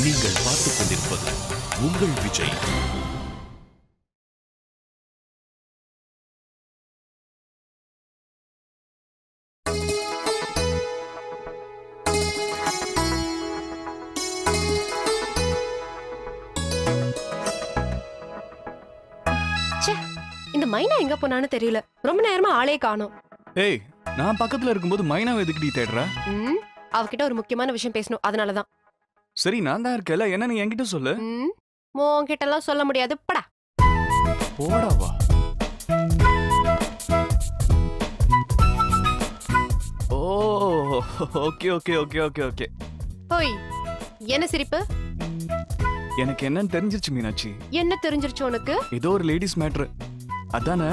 நீங்கள் பார்த்துக் கொண்டிருப்பது உங்கள் விஜய். இந்த மைனா எங்க போனான்னு தெரியல. ரொம்ப நேரமா ஆளே காணோம். ஏய், நான் பக்கத்துல இருக்கும்போது மைனாவை எதுக்குடி தேடுற? அவகிட்ட ஒரு முக்கியமான விஷயம் பேசணும், அதனாலதான். சரி, நான் தான் இருக்கேன்ல, என்ன நீ என்கிட்ட சொல்லு. உன்கிட்ட எல்லாம் சொல்ல முடியாது, படா. போடாவா? ஓ, okay okay okay okay okay. ஓய், என்ன சிரிப்பு? எனக்கு என்னன்னு தெரிஞ்சிருச்சு மீனாட்சி. என்ன தெரிஞ்சிருச்சு உனக்கு? ஏதோ ஒரு லேடிஸ் மேட்டர். அதானே?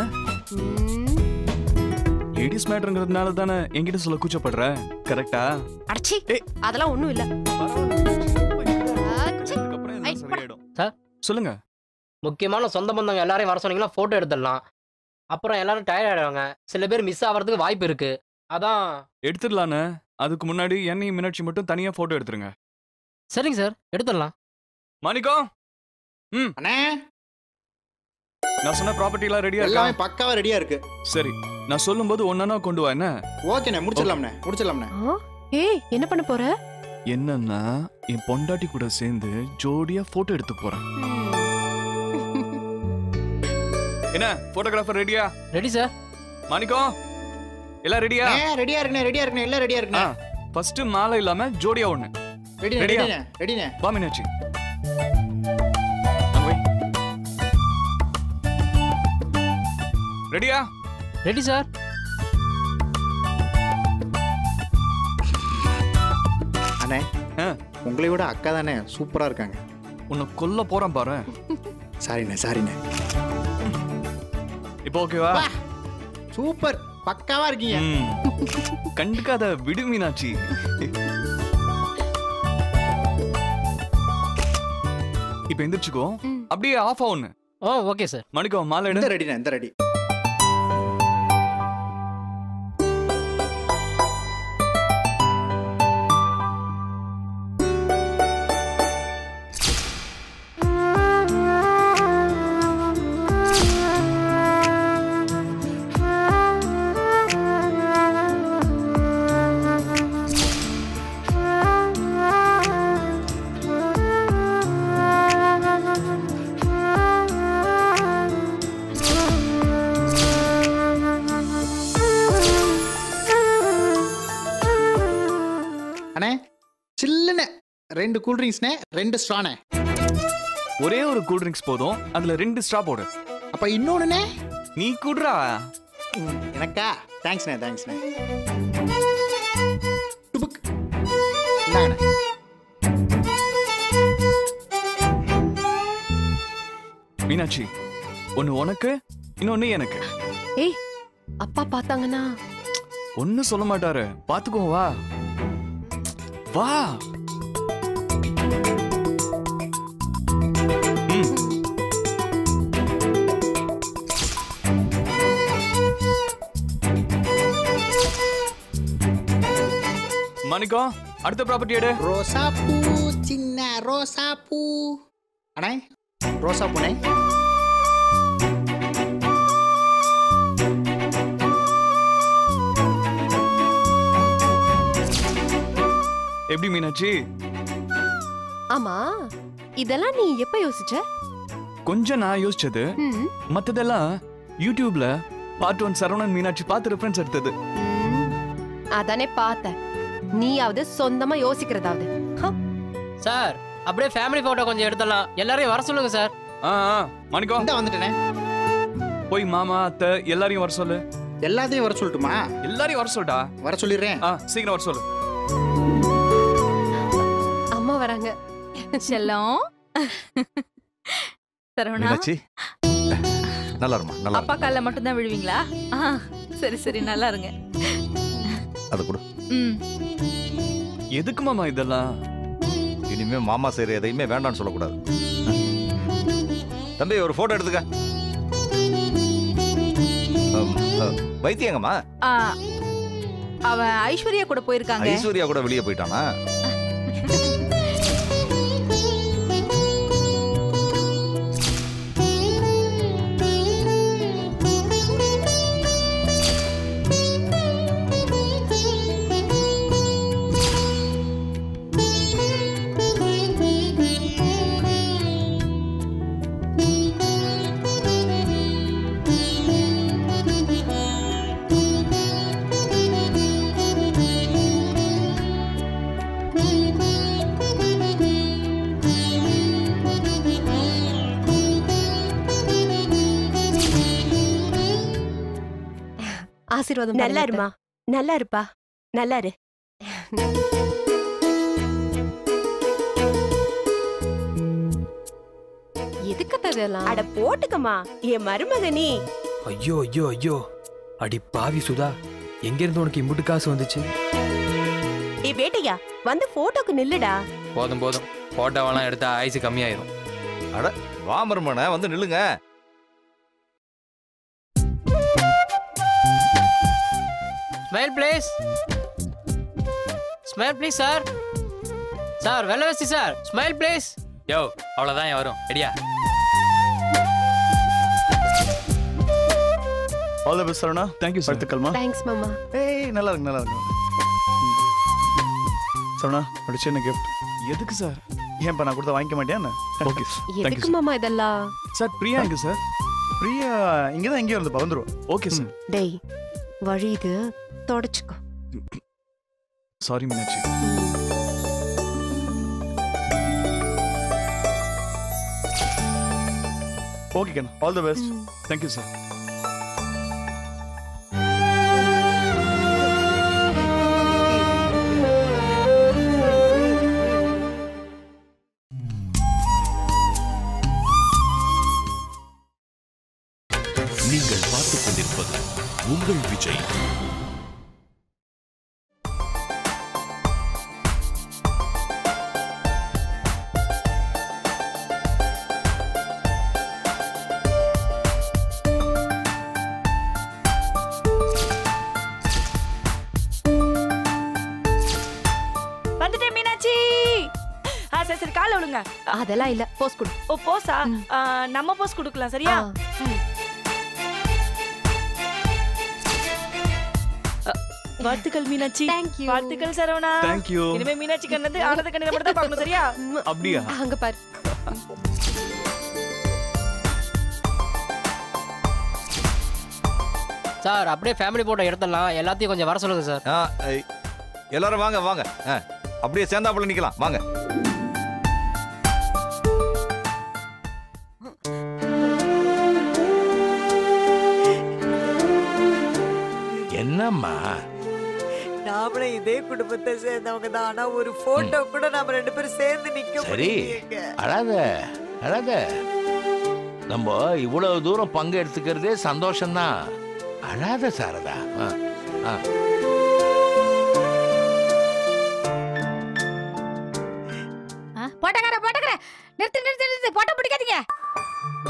லேடிஸ் மேட்டர்ங்கிறதுனால தானே என்கிட்ட சொல்ல கூச்சப்படுற, கரெக்டா? அடச்சி, அதெல்லாம் ஒண்ணும் இல்ல. சார் சொல்லுங்க. முக்கியமான சொந்த பந்தங்க எல்லாரையும் வர சொன்னீங்கன்னா போட்டோ எடுத்துடலாம். அப்புறம் எல்லாரும் டயர்ட் ஆயிடுவாங்க, சில பேர் மிஸ் ஆகிறதுக்கு வாய்ப்பு இருக்கு. அதான் எடுத்துடலானே. அதுக்கு முன்னாடி என்னையும் மீனாட்சி மட்டும் தனியா போட்டோ எடுத்துருங்க. சரிங்க சார், எடுத்துடலாம். மாணிக்கம், அண்ணே, நான் சொன்ன ப்ராப்பர்ட்டி எல்லாம் ரெடியா இருக்கா? எல்லாமே பக்காவா ரெடியா இருக்கு. சரி, நான் சொல்லும்போது ஒண்ணா கொண்டு வா. என்ன? ஓகேண்ணே, முடிச்சிடலாம்ண்ணே. ஏய், என்ன பண்ண போற? என்னன்னா, என் பொண்டாட்டி கூட சேர்ந்து ஜோடியா போட்டோ எடுத்து போறேன். என்ன, போட்டோகிராஃபர் ரெடியா? Ready sir. மாணிக்கம், எல்லாம் ரெடியா? ரெடியா இருக்குண்ணே, எல்லாம் ரெடியா இருக்குண்ணே. ஃபர்ஸ்ட் மாலை இல்லாம ஜோடியா ஒண்ணு. ரெடிண்ணே. வா மீனாட்சி. ரெடியா? Ready sir. அண்ணே, உங்களை விட அக்கா தானே சூப்பரா இருக்காங்க. உன்னை கொல்ல போறேன் பாரு. சாரிண்ணே. இப்போ ஓகேவா? சூப்பர், பக்காவா இருக்கீங்க. கண்டுக்காத, விடு மீனாட்சி. இப்ப எந்திரிச்சுக்கோ, அப்படியே ஆஃப் ஆகுன்னு. Okay sir. மணிக்கம், மாலை எடு. ரெடிண்ணே, இந்த ரெடி. சில்லுண்ணே, 2 கூல் ட்ரிங்க்ஸ்ண்ணே, 2 ஸ்ட்ராண்ணே. ஒரே ஒரு கூல் ட்ரிங்க்ஸ் போதும், அதுல 2 ஸ்ட்ரா போடு. அப்ப இன்னொன்னுண்ணே? நீ கூடுறா. எனக்கா? தேங்க்ஸ்ண்ணே. மீனாட்சி, ஒன்னு உனக்கு, இன்னொன்னு எனக்கு. ஏய், அப்பா பார்த்தாங்கன்னா ஒன்னு சொல்ல மாட்டாரு, பாத்துக்கோ. வா வா. மணிக்கம், அடுத்த ப்ராப்பர்ட்டி எடு. ரோசா பூ, சின்ன ரோசா பூ. அண்ணே, ரோசா பூனே. எப்படி மீனாட்சி? ஆமா, இதெல்லாம் நீ எப்ப யோசிச்ச? கொஞ்சம் நான் யோசிச்சது, மத்ததெல்லாம் யூடியூப்ல பார்ட் 1 சரவணன் மீனாட்சி பார்த்து ரெஃபரன்ஸ் எடுத்தது. அதானே பார்த்தேன். நீயாவது சொந்தமா யோசிக்கிறதாவது. சார், அப்படியே ஃபேமிலி போட்டோ கொஞ்சம் எடுத்துடலாம். எல்லாரையும் வர சொல்லுங்க சார். மணிக்கம், இந்த வந்துட்டேனே. போய் மாமா அத்தை எல்லாரையும் வர சொல்லு. எல்லாத்தையும் வர சொல்லட்டுமா? எல்லாரையும் வர சொல்டா. வர சொல்லிடுறேன். சீக்கிரம் வர சொல்லு. அம்மா வராங்க. செல்லம், சரவணா, நல்லா இருமா. நல்லா அப்பா கால்ல மட்டும் தான் விழுவீங்களா? சரி, நல்லா இருங்க. அது கூட. எதுக்கு மாமா இதெல்லாம்? இனிமே மாமா செய்யற எதையுமே வேண்டாம்னு சொல்லக்கூடாது. தம்பி, ஒரு போட்டோ எடுத்துக்க. வைத்தியங்கம்மா? அவன் ஐஸ்வர்யா கூட போயிருக்காங்க. ஐஸ்வர்யா கூட வெளியே போயிட்டானா? ஆசீர்வாதம் நல்லா பண்ணுங்க இருமா, நல்லா இருப்பா, நல்லா இரு. எதுக்கு இதெல்லாம்? அட போட்டுக்கமா, என் மருமக நீ. ஐயோ ஐயோ ஐயோ, அடி பாவி சுதா, எங்க இருந்து உனக்கு இம்புட்டு காசு வந்துச்சு? ஏய் பேட்டையா, வந்து போட்டோக்கு நில்லுடா. போதும் போதும், போட்டோவெல்லாம் எடுத்தா ஆயுசு கம்மியாயிரும். வாமர்மனை வந்து நில்லுங்க. Smile please, smile please sir. Sir வெள்ளவெசி சார், ஸ்மைல் ப்ளீஸ். யோ, அவ்வளவுதான் வரும். ரெடியா? All the best Saravana. Thank you வாழ்த்துக்கள்மா. தேங்க்ஸ் மாமா. ஏய் நல்லா இருக்கு நல்லா இருக்கு. சரவணா ஒரு சின்ன கிஃப்ட். எதுக்கு சார்? ஏன்பா நான் கொடுத்தா வாங்கிக்க மாட்டியா? ஓகே எதுக்கு மாமா இதெல்லாம்? சார் பிரியா எங்க சார்? பிரியா இங்க தான் எங்கேயோ இருந்துப்பா, வந்துருவா. Okay sir. டேய் வழி இது, தொடச்சுக்கோ. சாரி மீனாட்சி. ஓகே கண்ணா, all the best. Thank you sir. நீங்கள் பார்த்துக் கொண்டிருப்பது உங்கள் விஜய். வந்துட்டேன் மீனாட்சி. சரி சரி, கால விடுங்க. அதெல்லாம் இல்ல, போஸ் கொடு. ஓ போஸா? நம்ம போஸ் கொடுக்கலாம், சரியா? வாழ்த்துக்கள் மீனாட்சி. Thank you. வாழ்த்துக்கள் சரவணா. Thank you. இனிமே மீனாட்சி கண்ணது ஆனந்த கண்ணதை மட்டும் தான் பார்க்கணும், சரியா? அப்படியா? அங்க பாரு. சார் அப்படியே ஃபேமிலி போட்டோ எடுத்துடலாம், எல்லாத்தையும் கொஞ்சம் வர சொல்லுங்க சார். எல்லாரும் வாங்க வாங்க. அப்படியே சேர்ந்தாப்புல நிக்கலாம் வாங்க. என்னம்மா? நாமளே இதே குடும்பத்தை சேர்ந்தவங்க தான். ஆனா ஒரு போட்டோ கூட நாம ரெண்டு பேரும் சேர்ந்து நிக்க சரி, அழாத அழாத. நம்ம இவ்வளவு தூரம் பங்கு எடுத்துக்கிறதே சந்தோஷம்தான். அழாத சாரதா. போட்டக்கார போட்டக்கார, நிறுத்து நிறுத்து நிறுத்து, போட்டோ பிடிக்காதீங்க.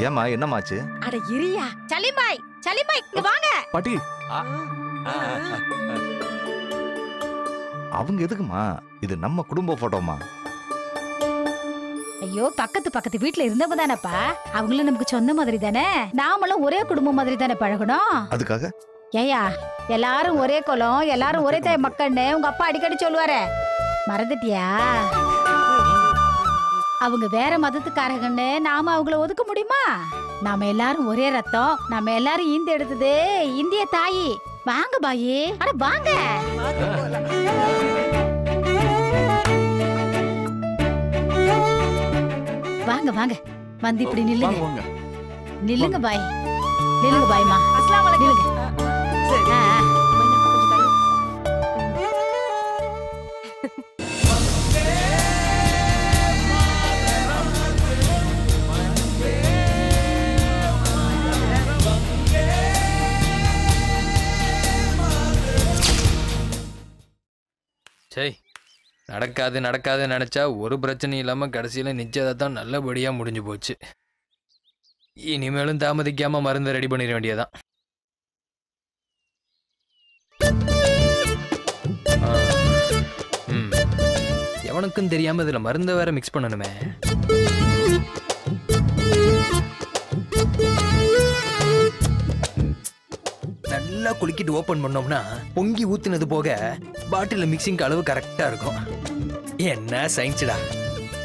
ஏமா என்னமாச்சு? அட இரியா, சலிமாய் சலிமாய் இங்க வாங்க. பாட்டி அவங்க எதுக்குமா? இது நம்ம குடும்ப போட்டோமா? ஐயோ, பக்கத்து வீட்ல இருந்தவங்க தானப்பா. அவங்களும் நமக்கு சொந்த மாதிரி தானே. நாமளும் ஒரே குடும்பம் மாதிரி தானே பழகணும். அதுக்காக ஏயா, எல்லாரும் ஒரே குலம், எல்லாரும் ஒரே தாய் மக்கள்னு உங்க அப்பா அடிக்கடி சொல்லுவாரு. மறந்துட்டியா? அவங்க வேற மதத்துக்காரங்கன்னு நாம அவங்கள ஒதுக்க முடியுமா? நாம எல்லாரும் ஒரே ரத்தம். நாம எல்லாரும் ஈந்து எடுத்தது இந்திய தாயி. வாங்க பாயி, அட வாங்க. வாங்க வாங்க, வந்து இப்படி நில்லுங்க. நில்லுங்க பாய், நில்லுங்க பாய்மா. அஸ்ஸலாமு அலைக்கும். சரி, நடக்காது நடக்காது நினச்சா ஒரு பிரச்சனையும் இல்லாமல் கடைசியில் நிச்சயதார்த்தம் நல்லபடியாக முடிஞ்சு போச்சு. இனிமேலும் தாமதிக்காமல் மருந்து ரெடி பண்ணிட வேண்டியதான். எவனுக்கும் தெரியாமல் இதில் மருந்தை வேற மிக்ஸ் பண்ணணுமே. நல்லா குலுக்கிட்டு ஓப்பன் பண்ணோம்னா பொங்கி ஊத்துனது போக பாட்டில் மிக்சிங் அளவு கரெக்டா இருக்கும். என்ன சயின்ஸ்டா,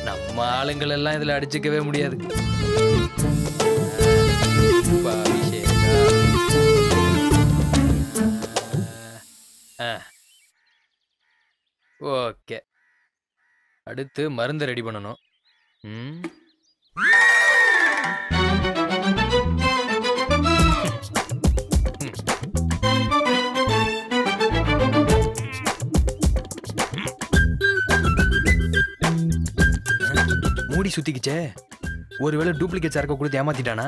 நம்ம ஆளுங்கள் எல்லாம் இதுல அடிச்சுக்கவே முடியாது. ஓகே, அடுத்து மருந்து ரெடி பண்ணணும். மூடி சுத்திக்கிச்சே, ஒருவேளை டூப்ளிகேட் சரக்கு கொடுத்து ஏமாத்திட்டானா?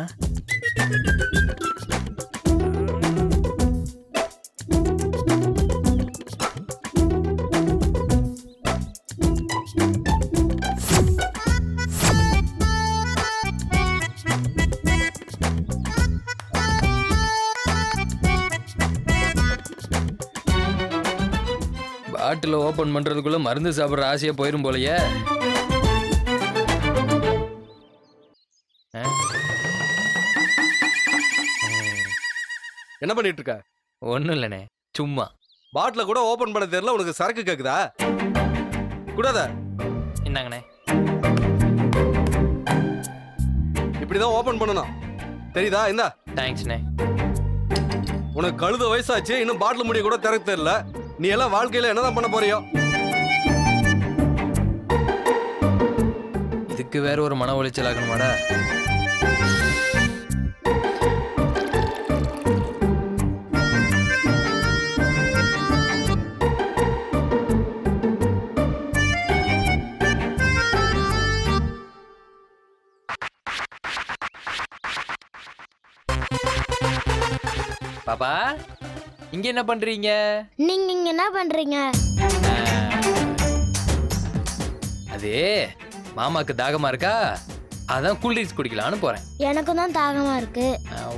பாட்டில் ஓபன் பண்றதுக்குள்ள மருந்து சாப்பிட்ற ஆசையா போயிரும் போலயே. என்ன பண்ணிட்டு இருக்க? ஒண்ணும் இல்லனே, சும்மா. பாட்டில கூட ஓபன் பண்ண தெரியல, உனக்கு சரக்கு கேக்குதா? கூடாத. இந்தாங்கண்ணே. இப்படிதான் ஓபன் பண்ணணும், தெரியுதா? இந்தா. தேங்க்ஸ்ண்ணே. உனக்கு கழுத வயசாச்சு, இன்னும் பாட்டில் முடிய கூட திறக்க தெரியல. நீ எல்லாம் வாழ்க்கையில என்னதான் பண்ண போறியோ? இதுக்கு வேற ஒரு மன உளைச்சல் ஆகணுமாடா? பாப்பா, இங்க என்ன பண்றீங்க? நீங்க இங்க என்ன பண்றீங்க? அது மாமாக்கு தாகமா இருக்கா, அதான் கூல் ட்ரிங்க்ஸ் குடிக்கலான்னு போறேன். எனக்கும் தான் தாகமா இருக்கு.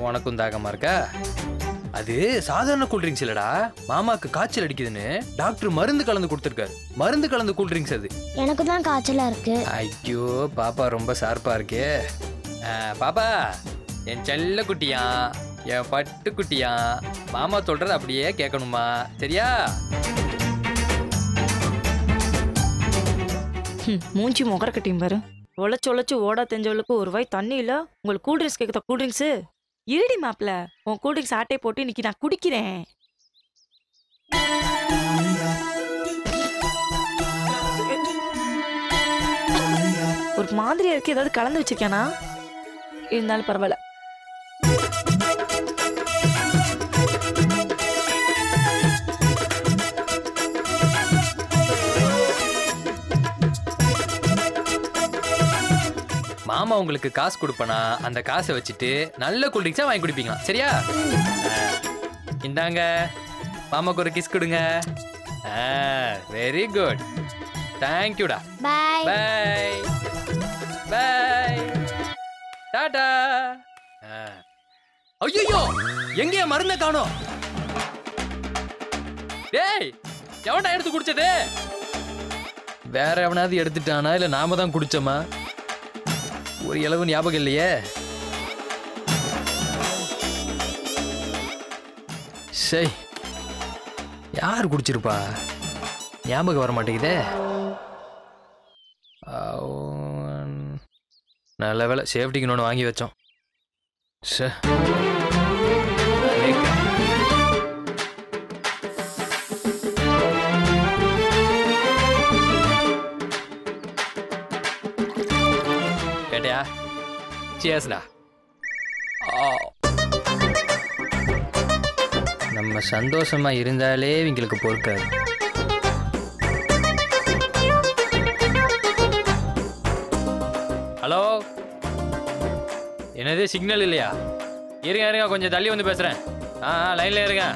உனக்கும் தாகமா இருக்கா? அது சாதாரண கூல் ட்ரிங்க்ஸ் இல்லடா, மாமாக்கு காய்ச்சல் அடிக்குதுன்னு டாக்டர் மருந்து கலந்து கொடுத்துருக்காரு. மருந்து கலந்து கூல் ட்ரிங்க்ஸ் அது. எனக்கு தான் காய்ச்சலா இருக்கு. ஐயோ, பாப்பா ரொம்ப ஷார்ப்பா இருக்கே. பாப்பா, என் செல்ல குட்டியா, என் பட்டு குட்டியா, மாமா சொல்றது அப்படியே கேட்கணுமா, சரியா? மூஞ்சி முகர கட்டியும் பாரு. ஒழைச்சு ஓடா தெரிஞ்சவளுக்கு ஒரு வாய் தண்ணி இல்ல, உங்களுக்கு கூல் ட்ரிங்க்ஸ் கேக்குதா? கூல் ட்ரிங்க்ஸ் இருடி மாப்பிள, உன் கூல் ட்ரிங்க்ஸ் ஆட்டை போட்டு இன்னைக்கு நான் குடிக்கிறேன். ஒரு மாதிரியா இருக்கு, ஏதாவது கலந்து வச்சிருக்கேனா? இருந்தாலும் பரவாயில்ல. மாமா உங்களுக்கு காசு கொடுப்பனா, அந்த காசை வச்சுட்டு நல்ல கூல் ட்ரிங்க்ஸா வாங்கி குடிப்பீங்களா, சரியா? இந்தாங்க, மாமாக்கு ஒரு கிஸ் கொடுங்க. வெரி குட், தேங்க்யூடா. பை பை பை, டாடா. ஐயோ, எங்கேயா மருந்த காணோம்? டேய், எவன்டா எடுத்து குடிச்சது? வேற எவனாவது எடுத்துட்டானா, இல்ல நாம தான் குடிச்சோமா? ஒரு இளவு ஞாபகம் இல்லையே. சை, யார் குடிச்சிருப்பா? ஞாபகம் வர மாட்டேங்குதே. நல்ல வேலை, சேஃப்டிக்கு ஒன்று வாங்கி வச்சோம். கேட்டியா? சியர்ஸ்டா. நம்ம சந்தோஷமா இருந்தாலே இவங்களுக்கு பொறுக்காது. ஹலோ, என்னது சிக்னல் இல்லையா? இருங்க இருங்க, கொஞ்சம் தள்ளி வந்து பேசுறேன். லைன்ல இருங்க.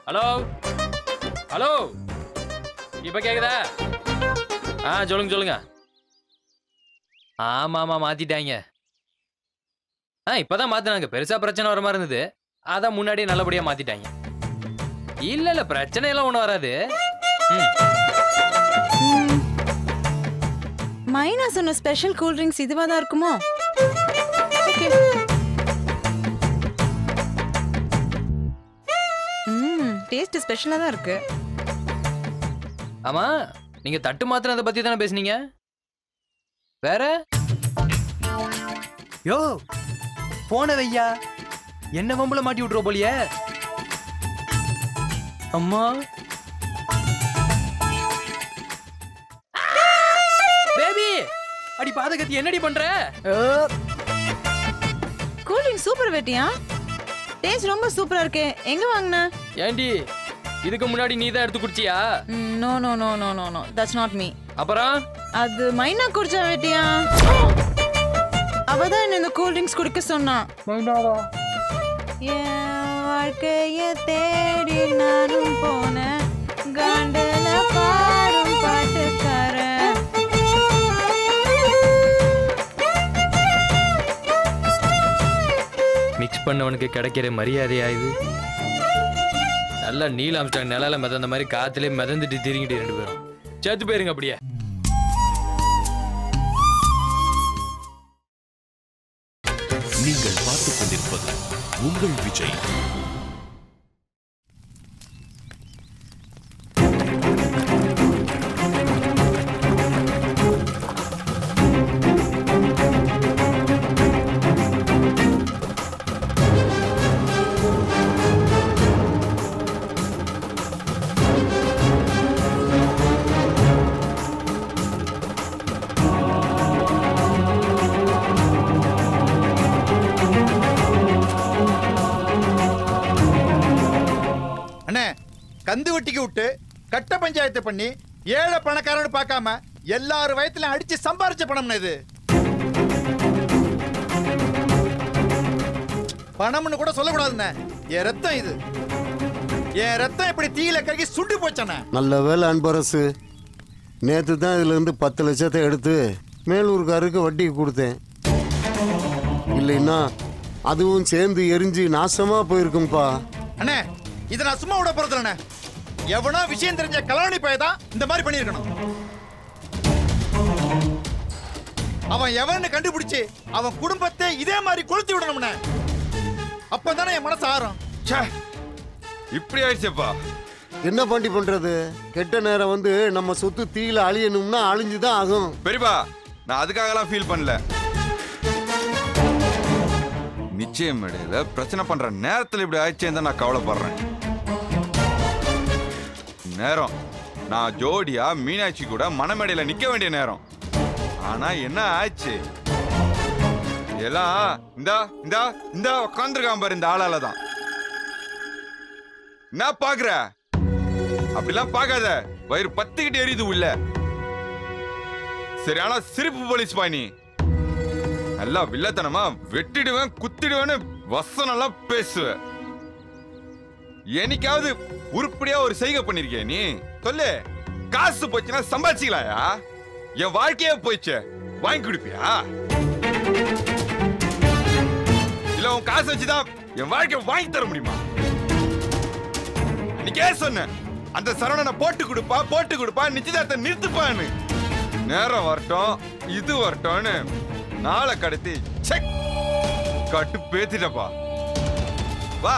ஹலோ ஹலோ, இப்ப கேக்குதா? சொல்லுங்க சொல்லுங்க. ஆமா ஆமா, மாத்திட்டாங்க. இப்பதான் மாத்தினாங்க. பெருசா பிரச்சனை வர மாதிரி இருந்தது, அதான் முன்னாடியே நல்லபடியா மாத்திட்டாங்க. இல்ல இல்ல, பிரச்சனை எல்லாம் ஒண்ணும் வராது. மைனா சொன்ன ஸ்பெஷல் கூல் ட்ரிங்க்ஸ் இதுவா தான் இருக்குமோ? டேஸ்ட் ஸ்பெஷலா தான் இருக்கு. ஆமா, நீங்க தட்டு மாத்திரத்தை பத்தி தானே பேசுனீங்க. வேற? யோ, போன வையா, என்ன வம்புல மாட்டி விட்டுற போலியே. அம்மா, பேபி, அடி பாதகத்தி, என்னடி பண்ற? கூல் ட்ரிங்க் சூப்பர் வெட்டியா, டேஸ்ட் ரொம்ப சூப்பரா இருக்கு. எங்க வாங்குன? ஏண்டி, இதுக்கு முன்னாடி நீ தான் எடுத்து குடிச்சியா? No no no no no no, that's not me. அப்புறம் அது மைனா குடிச்ச வெட்டியா. அவதான் என்ன இந்த கூல் ட்ரிங்க்ஸ் குடிக்க சொன்னான். என் வாழ்க்கைய தேடி நானும் போனேன், காண்டல பாடும் பாட்டுக்காரன். மிக்ஸ் பண்ணவனுக்கு கிடைக்கிற மரியாதையா இது? நல்லா நீல் ஆம்ஸ்டாங் நிலால மிதந்த மாதிரி காத்துலயே மிதந்துட்டு திரிங்கிட்டு 2 பேரும் சேர்த்து போயிருங்க அப்படியே. நீங்கள் பார்த்துக் கொண்டிருப்பது உங்கள் விஜய். கந்து வெட்டிக்கு விட்டு கட்ட பஞ்சாயத்து பண்ணி ஏழை பணக்காரன்னு பார்க்காம எல்லாரும் வயத்துல அடிச்சு சம்பாரிச்ச பணம் இது. பணம்னு கூட சொல்லக்கூடாதுண்ணே, என் ரத்தம் இது. என் ரத்தம் இப்படி தீயில கருகி சுண்டி போச்சானே. நல்ல வேலை அன்பரசு, நேற்று தான் இதுல இருந்து 10 லட்சத்தை எடுத்து மேலூர்காருக்கு வட்டிக்கு கொடுத்தேன். இல்லைன்னா அதுவும் சேர்ந்து எரிஞ்சு நாசமா போயிருக்கும்பா. அண்ணே, இதை நான் சும்மா விட போறதில்ல. எவனோ விஷயம் தெரிஞ்ச கலாணி பையதான் இந்த மாதிரி பண்ணிருக்கணும். அவன் எவன்னு கண்டுபிடிச்சு அவன் குடும்பத்தை இதே மாதிரி கொளுத்தி விடணும்னே. அப்பதானே என் மனசு ஆறும். இப்படி ஆயிடுச்சப்பா. என்ன பாண்டி பண்றது? கெட்ட நேரம் வந்து நம்ம சொத்து தீயில அழியணும்னா அழிஞ்சுதான் ஆகும். பெரியப்பா, நான் அதுக்காகலாம் ஃபீல் பண்ணல. நிச்சயம் இடையில பிரச்சனை பண்ற நேரத்தில் இப்படி ஆயிடுச்சேன்னு தான் நான் கவலைப்படுறேன். நேரம் நான் ஜோடியா மீனாட்சி கூட மணமேடையில நிக்க வேண்டிய நேரம். ஆனா என்ன ஆச்சு? எல்லாம் இந்த உட்காந்துருக்கான் பாரு, இந்த ஆளால தான். என்ன பாக்குற? அப்படிலாம் பார்க்காத, வயிறு பத்திக்கிட்டு எரியுது உள்ள. சரியான சிரிப்பு போலீஸ் பாணி. நல்லா வில்லத்தனமா வெட்டிடுவேன் குத்திடுவேன்னு வசனம் எல்லாம் பேசுவேன். என்னைக்காவது உருப்படியா ஒரு செய்கை பண்ணிருக்கிய நீ? சொல்லு. காசு போச்சுன்னா சம்பாதிச்சிக்கலாயா? என் வாழ்க்கையே போயிச்சு, வாங்கி கொடுப்பியா? இல்ல உன் காசு வச்சுதான் என் வாழ்க்கை வாங்கி தர முடியுமா? நீக்கே சொன்ன அந்த சரவணனை போட்டு கொடுப்பா நிச்சயதார்த்தம் நிறுத்துப்பான்னு. நேரம் வரட்டும் இது வரட்டும்னு நாளை கடத்தி செக் கட்டு பேத்திட்டப்பா. வா,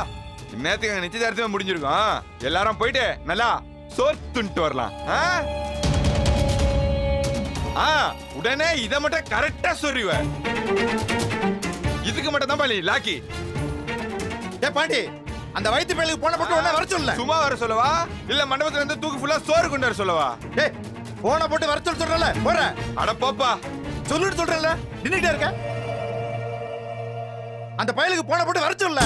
நேரத்துக்கு நிச்சயதார்த்தமே முடிஞ்சிருக்கோம். எல்லாரும் போயிட்டு நல்லா சோத்துட்டு வரலாம். உடனே இதை மட்டும் கரெக்டா சொல்லுவ. இதுக்கு மட்டும் தான் பாலி லாக்கி. ஏ பாண்டி, அந்த வயிற்று பேலுக்கு போன போட்டு உடனே வர சொல்லல. சும்மா வர சொல்லவா இல்ல மண்டபத்துல இருந்து தூக்கு ஃபுல்லா சோறு கொண்டு வர சொல்லவா? ஏய், போன போட்டு வர சொல்றல போற. அட போப்பா, சொல்லிட்டு சொல்றல நின்னுட்டே இருக்க. அந்த பயலுக்கு போன போட்டு வர சொல்லல.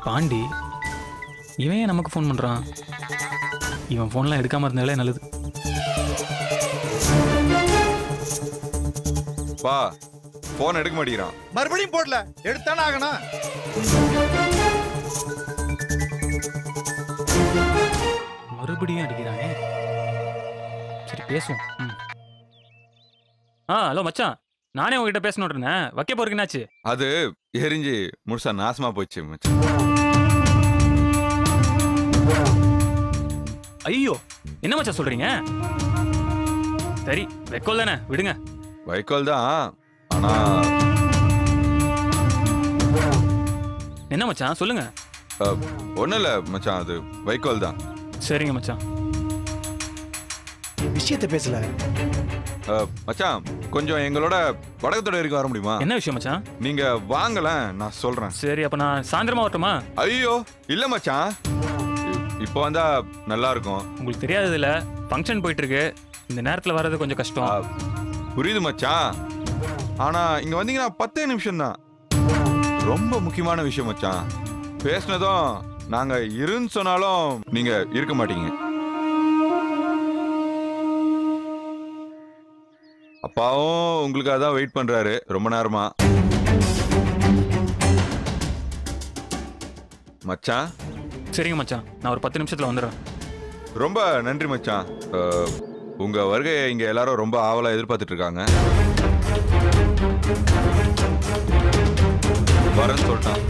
பாண்டி இவன் ஏன் நமக்கு ஃபோன் பண்றான்? இவன் ஃபோன்லாம் எடுக்காம இருந்தாலே நல்லது. பா, போன் எடுக்க மாட்டேங்கிறான். மறுபடியும் போடல, எடுத்தானே ஆகணும். மறுபடியும் அடிக்கிறானே. சரி பேசுவோம். ஹலோ மச்சான், நானே உங்ககிட்ட பேசணும்னு இருந்தேன். வைக்க போறதுக்கு என்னாச்சு? அது எரிஞ்சு முழுசா நாசமா போச்சு மச்சான். ஐயோ, என்ன மச்சான் சொல்றீங்க? சரி, வைக்கோல் தானே, விடுங்க. வைக்கோல் தான், ஆனா என்ன மச்சான் சொல்லுங்க. ஒண்ணும் இல்ல மச்சான், அது வைக்கோல் தான். சரிங்க மச்சான். விஷயத்தை பேசல மச்சான். கொஞ்சம் எங்களோட வடக்கத்தோட வரைக்கும் வர முடியுமா? என்ன விஷயம் மச்சான்? நீங்க வாங்கல, நான் சொல்றேன். சரி, அப்ப நான் சாயந்தரமா வரட்டுமா? ஐயோ இல்ல மச்சான், இப்போ வந்தா நல்லா இருக்கும். உங்களுக்கு தெரியாதது இல்ல, ஃபங்க்ஷன் போயிட்டு இருக்கு. இந்த நேரத்துல வர்றது கொஞ்சம் கஷ்டம். புரியுது மச்சான், ஆனா இங்க வந்தீங்கன்னா 10 நிமிஷம் தான். ரொம்ப முக்கியமான விஷயம் மச்சான். பேசினதும் நாங்க இருன்னு சொன்னாலும் நீங்க இருக்க மாட்டீங்க. அப்பாவும் உங்களுக்காக தான் வெயிட் பண்றாரு ரொம்ப நேரமா. மச்சான். சரிங்க மச்சான், நான் ஒரு 10 நிமிஷத்துல வந்துடுறேன். ரொம்ப நன்றி மச்சான். உங்க வருகையை இங்க எல்லாரும் ரொம்ப ஆவலா எதிர்பார்த்துட்டு இருக்காங்க. வரேன்னு சொல்லிட்டான்.